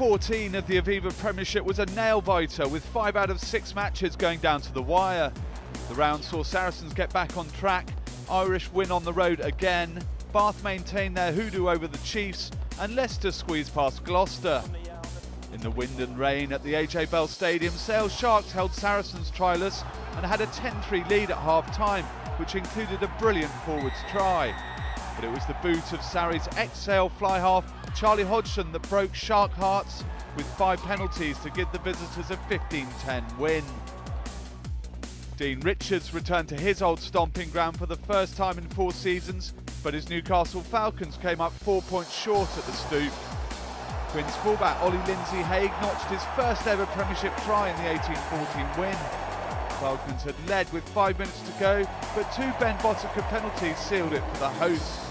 14 of the Aviva Premiership was a nail-biter, with 5 out of 6 matches going down to the wire. The round saw Saracens get back on track, Irish win on the road again, Bath maintain their hoodoo over the Chiefs, and Leicester squeeze past Gloucester. In the wind and rain at the AJ Bell Stadium, Sale Sharks held Saracens tryless and had a 10-3 lead at half-time, which included a brilliant forwards try. But it was the boot of Sarries ex-Sale fly-half Charlie Hodgson that broke Shark hearts, with 5 penalties to give the visitors a 15-10 win. Dean Richards returned to his old stomping ground for the first time in 4 seasons, but his Newcastle Falcons came up 4 points short at the Stoop. Quins fullback Ollie Lindsay-Haigh notched his first ever Premiership try in the 18-14 win. Falcons had led with 5 minutes to go, but 2 Ben Bottica penalties sealed it for the hosts.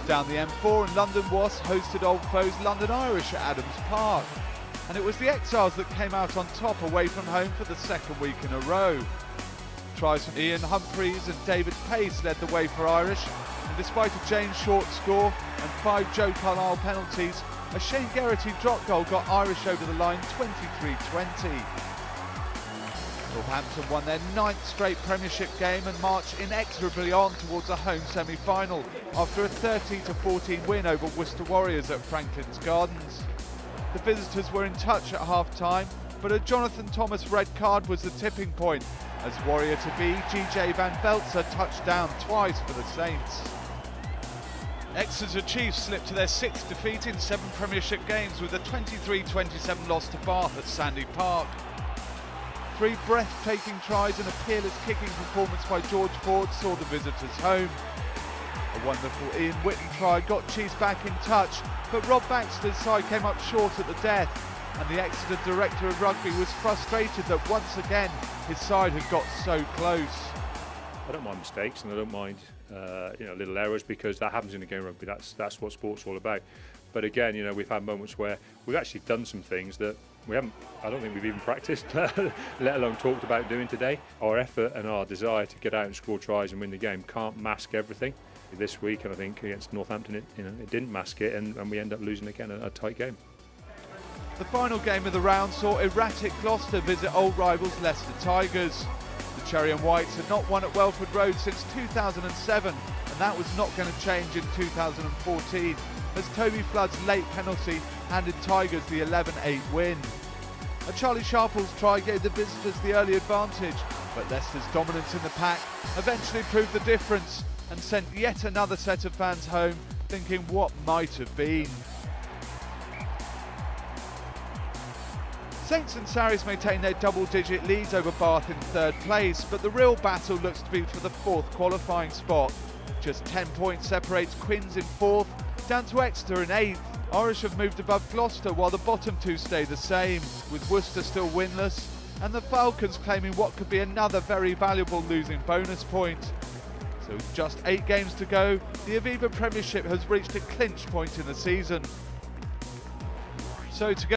Down the M4, and London Wasps hosted old foes London Irish at Adams Park. And it was the Exiles that came out on top away from home for the second week in a row. Tries from Ian Humphreys and David Pace led the way for Irish, and despite a James Short score and 5 Joe Carlisle penalties, a Shane Geraghty drop goal got Irish over the line 23-20. Northampton won their 9th straight Premiership game and marched inexorably on towards a home semi-final after a 30-14 win over Worcester Warriors at Franklin's Gardens. The visitors were in touch at half-time, but a Jonathan Thomas red card was the tipping point, as Warrior-to-be GJ Van Veltzer touched down twice for the Saints. Exeter Chiefs slipped to their 6th defeat in 7 Premiership games with a 23-27 loss to Bath at Sandy Park. 3 breathtaking tries and a peerless kicking performance by George Ford saw the visitors home. A wonderful Ian Whitten try got Chiefs back in touch, but Rob Baxter's side came up short at the death, and the Exeter director of rugby was frustrated that once again his side had got so close. I don't mind mistakes, and I don't mind little errors, because that happens in the game of rugby. That's what sport's all about. But again, we've had moments where we've actually done some things that we haven't. I don't think we've even practiced, let alone talked about doing today. Our effort and our desire to get out and score tries and win the game can't mask everything. This week, and I think against Northampton, it didn't mask it, and we end up losing again a tight game. The final game of the round saw erratic Gloucester visit old rivals Leicester Tigers. The Cherry and Whites had not won at Welford Road since 2007, and that was not going to change in 2014, as Toby Flood's late penalty handed Tigers the 11-8 win. A Charlie Sharple's try gave the visitors the early advantage, but Leicester's dominance in the pack eventually proved the difference and sent yet another set of fans home thinking what might have been. Saints and Sarries maintain their double-digit leads over Bath in 3rd place, but the real battle looks to be for the 4th qualifying spot. Just 10 points separates Quins in 4th, down to Exeter in 8th. Irish have moved above Gloucester while the bottom 2 stay the same, with Worcester still winless, and the Falcons claiming what could be another very valuable losing bonus point. So with just 8 games to go, the Aviva Premiership has reached a clinch point in the season. So to go